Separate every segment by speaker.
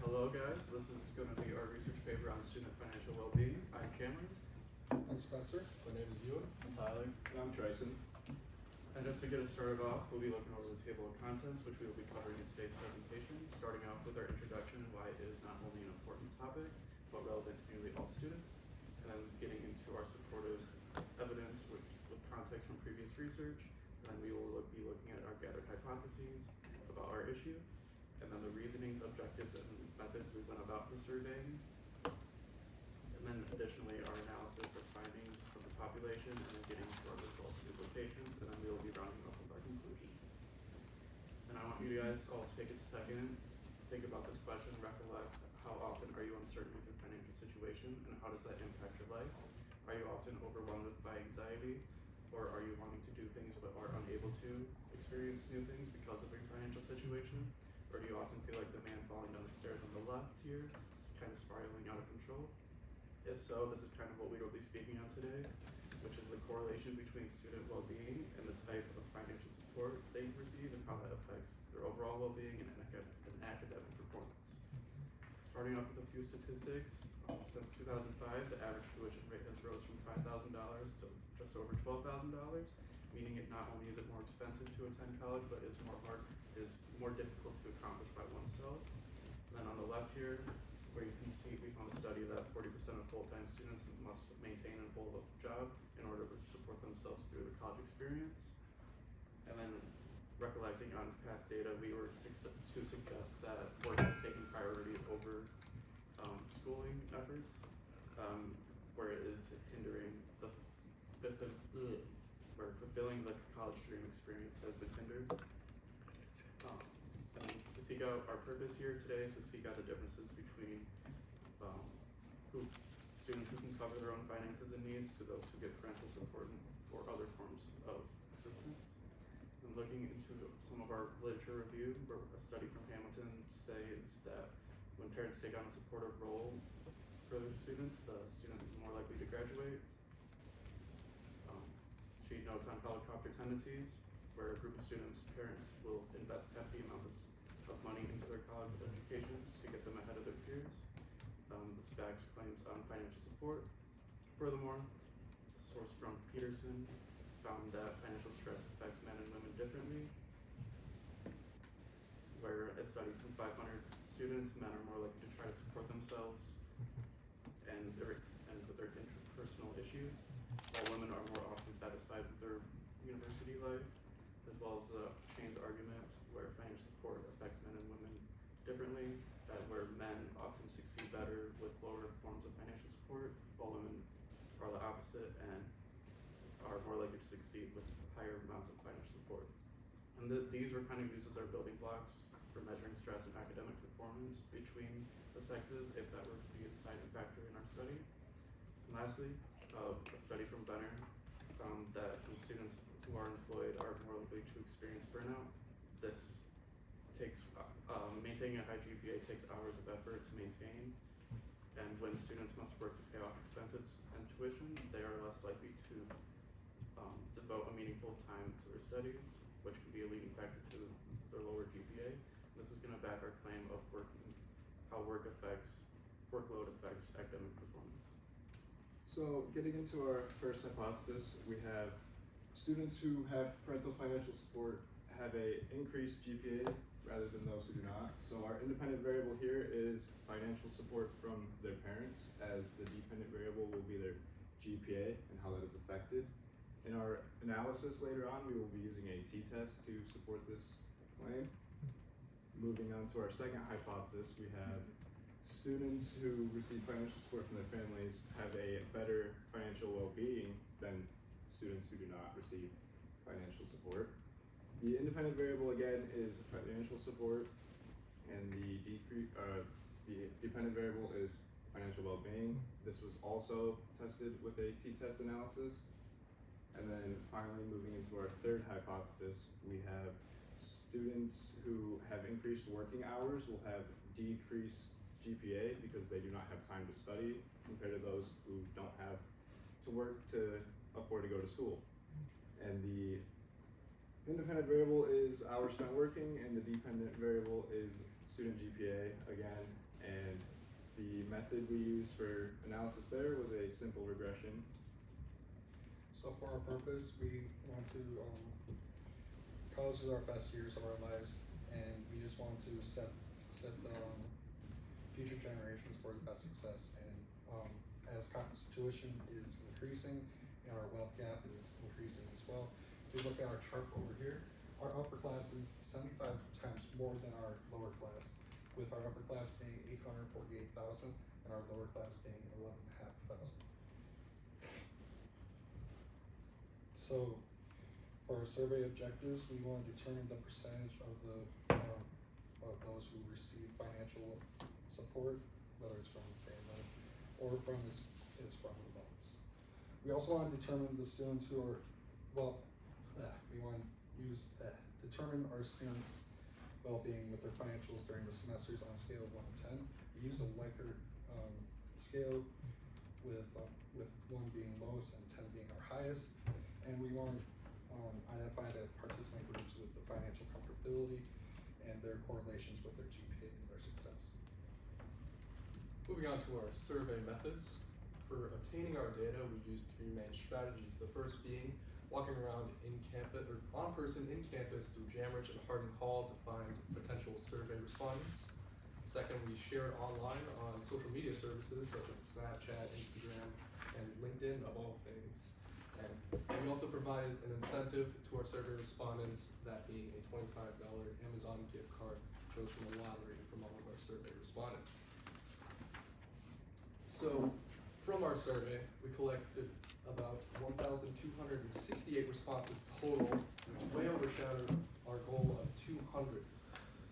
Speaker 1: Hello guys, this is going to be our research paper on student financial well-being. I'm Cameron.
Speaker 2: I'm Spencer.
Speaker 3: My name is Ewan.
Speaker 1: I'm Tyler.
Speaker 3: And I'm Tryson.
Speaker 1: And just to get us started off, we'll be looking over the table of contents, which we will be covering in today's presentation, starting off with our introduction and why it is not only an important topic, but relevant to nearly all students, and then getting into our supportive evidence with context from previous research, and then we will be looking at our gathered hypotheses about our issue, and then the reasonings, objectives, and methods we went about for surveying, and then additionally our analysis of findings from the population, and then getting to our results and implications, and then we will be rounding up with our conclusion. And I want you guys all to take a second, think about this question, recollect how often are you uncertain with your financial situation, and how does that impact your life? Are you often overwhelmed by anxiety, or are you wanting to do things but are unable to experience new things because of your financial situation? Or do you often feel like the man falling down the stairs on the left here, kind of spiraling out of control? If so, this is kind of what we will be speaking on today, which is the correlation between student well-being and the type of financial support they receive and how that affects their overall well-being and academic performance. Starting off with a few statistics, since 2005, the average tuition rate has rose from $5,000 to just over $12,000, meaning it not only is it more expensive to attend college, but is more difficult to accomplish by oneself. And then on the left here, where you can see we found a study that 40% of full-time students must maintain and hold a job in order to support themselves through the college experience. And then recollecting on past data, we were to suggest that work is taking priority over schooling efforts, where it is hindering where fulfilling the college dream experience has been hindered. And to seek out our purpose here today is to seek out the differences between students who can cover their own finances and needs to those who get parental support or other forms of assistance. And looking into some of our literature review, where a study from Hamilton says that when parents take on a supportive role for their students, the student is more likely to graduate. She notes on helicopter tendencies, where a group of students' parents will invest hefty amounts of money into their college educations to get them ahead of their peers. The SPAC's claims on financial support. Furthermore, a source from Peterson found that financial stress affects men and women differently, where a study from 500 students, men are more likely to try to support themselves and with their interpersonal issues, while women are more often satisfied with their university life, as well as Shane's argument where financial support affects men and women differently, that where men often succeed better with lower forms of financial support, while women are the opposite and are more likely to succeed with higher amounts of financial support. And these were kind of used as our building blocks for measuring stress and academic performance between the sexes, if that were to be a deciding factor in our study. And lastly, a study from Benner found that some students who are employed are more likely to experience burnout. This takes, maintaining a high GPA takes hours of effort to maintain, and when students must work to pay off expenses and tuition, they are less likely to devote a meaningful time to their studies, which can be a leading factor to their lower GPA. This is going to back our claim of how workload affects academic performance.
Speaker 3: So getting into our first hypothesis, we have students who have parental financial support have a increased GPA rather than those who do not. So our independent variable here is financial support from their parents, as the dependent variable will be their GPA and how that is affected. In our analysis later on, we will be using a t-test to support this claim. Moving on to our second hypothesis, we have students who receive financial support from their families have a better financial well-being than students who do not receive financial support. The independent variable again is financial support, and the dependent variable is financial well-being. This was also tested with a t-test analysis. And then finally, moving into our third hypothesis, we have students who have increased working hours will have decreased GPA because they do not have time to study compared to those who don't have to work to afford to go to school. And the independent variable is hours spent working, and the dependent variable is student GPA again. And the method we used for analysis there was a simple regression.
Speaker 2: So for our purpose, we want to, college is our best years of our lives, and we just want to set the future generations for the best success. And as tuition is increasing and our wealth gap is increasing as well, if you look at our chart over here, our upper class is 75 times more than our lower class, with our upper class being 848,000 and our lower class being 11,500. So, for our survey objectives, we want to determine the percentage of of those who receive financial support, whether it's from family or from it's from adults. We also want to determine the students who are, we want to determine our students' well-being with their financials during the semesters on a scale of 1 to 10. We use a Likert scale with 1 being lowest and 10 being our highest. And we want to identify the participant groups with the financial comfortability and their correlations with their GPA and their success.
Speaker 4: Moving on to our survey methods. For obtaining our data, we use 3 main strategies. The first being walking around in campus or on person in campus through Jamridge and Hardin Hall to find potential survey respondents. Second, we share it online on social media services such as Snapchat, Instagram, and LinkedIn, of all things. And we also provide an incentive to our survey respondents, that being a $25 Amazon gift card chose from a lottery from all of our survey respondents. So, from our survey, we collected about 1,268 responses total, which way overshadowed our goal of 200.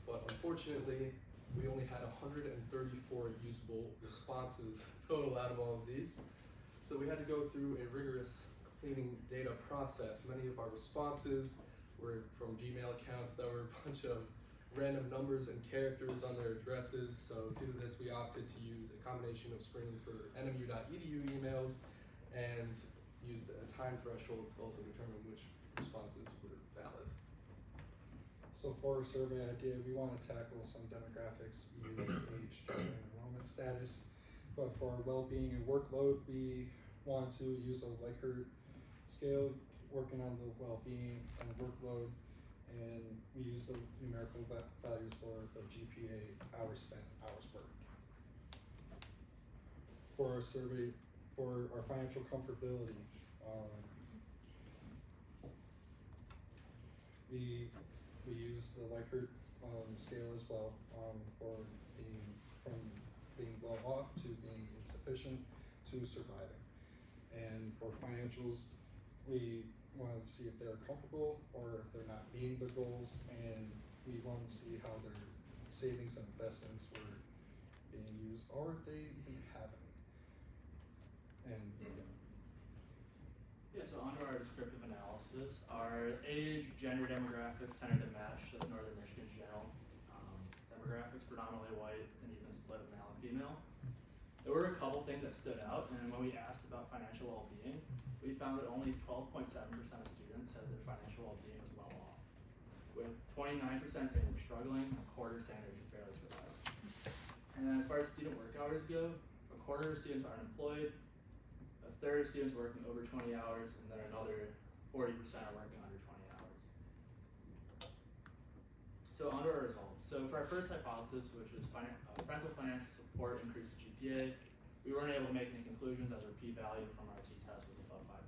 Speaker 4: But unfortunately, we only had 134 usable responses total out of all of these. So we had to go through a rigorous cleaning data process. Many of our responses were from Gmail accounts that were a bunch of random numbers and characters on their addresses. So due to this, we opted to use a combination of screening for nmu.edu emails and used a time threshold to also determine which responses were valid.
Speaker 2: So for our survey idea, we want to tackle some demographics, use age, gender, and enrollment status. But for our well-being and workload, we want to use a Likert scale, working on the well-being and workload, and we use the numerical values for the GPA, hours spent, hours worked. For our survey, for our financial comfortability, we use the Likert scale as well, for from being well off to being insufficient to surviving. And for financials, we want to see if they're comfortable or if they're not meeting the goals, and we want to see how their savings and investments were being used, or if they even have any. And
Speaker 5: yeah, so onto our descriptive analysis. Our age, gender demographics tended to match the Northern Michigan general demographics, predominantly white and even a split of male and female. There were a couple things that stood out, and when we asked about financial well-being, we found that only 12.7% of students said their financial well-being was well off, with 29% saying they're struggling, a quarter saying they can barely survive. And then as far as student work hours go, a quarter of students are unemployed, a third of students are working over 20 hours, and then another 40% are working under 20 hours. So onto our results. So for our first hypothesis, which is parental financial support increased GPA, we weren't able to make any conclusions as our p-value from our t-test was above 5%.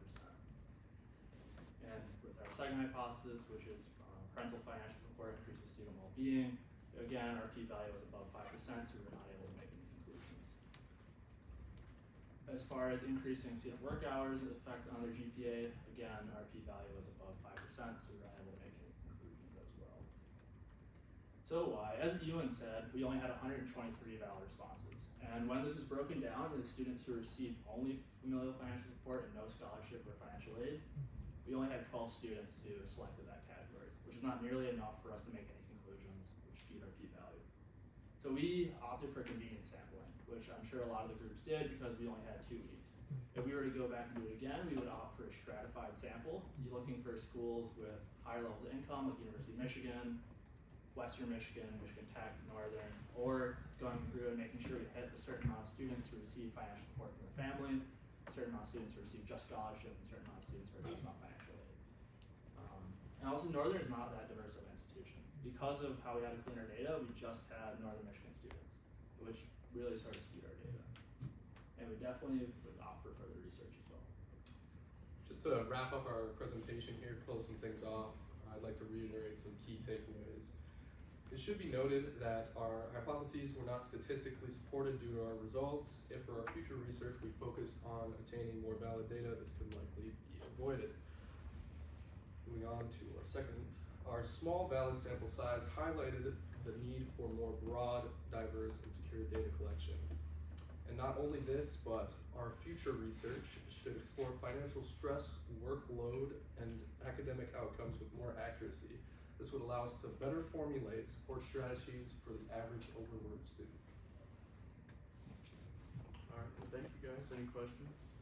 Speaker 5: And with our second hypothesis, which is parental financial support increases student well-being, again, our p-value was above 5%, so we were not able to make any conclusions. As far as increasing student work hours effect on their GPA, again, our p-value was above 5%, so we were not able to make any conclusions as well. So why? As Ewan said, we only had 123 valid responses. And when this was broken down to the students who received only familial financial support and no scholarship or financial aid, we only had 12 students who selected that category, which is not nearly enough for us to make any conclusions, which beat our p-value. So we opted for convenience sampling, which I'm sure a lot of the groups did because we only had 2 weeks. If we were to go back and do it again, we would opt for a stratified sample. You're looking for schools with higher levels of income, like University of Michigan, Western Michigan, Michigan Tech, Northern, or going going through and making sure we hit a certain amount of students who receive financial support from their family, a certain amount of students who receive just scholarship, and a certain amount of students who are just not financial aid. And also Northern is not that diverse of an institution. Because of how we had to clean our data, we just had Northern Michigan students, which really started to skewed our data. And we definitely would opt for further research as well.
Speaker 4: Just to wrap up our presentation here, close some things off, I'd like to reiterate some key takeaways. It should be noted that our hypotheses were not statistically supported due to our results. If for our future research we focus on obtaining more valid data, this could likely be avoided. Moving on to our second, our small valid sample size highlighted the need for more broad, diverse, and secure data collection. And not only this, but our future research should explore financial stress, workload, and academic outcomes with more accuracy. This would allow us to better formulate support strategies for the average overworked student.
Speaker 1: Alright, well, thank you guys. Any questions?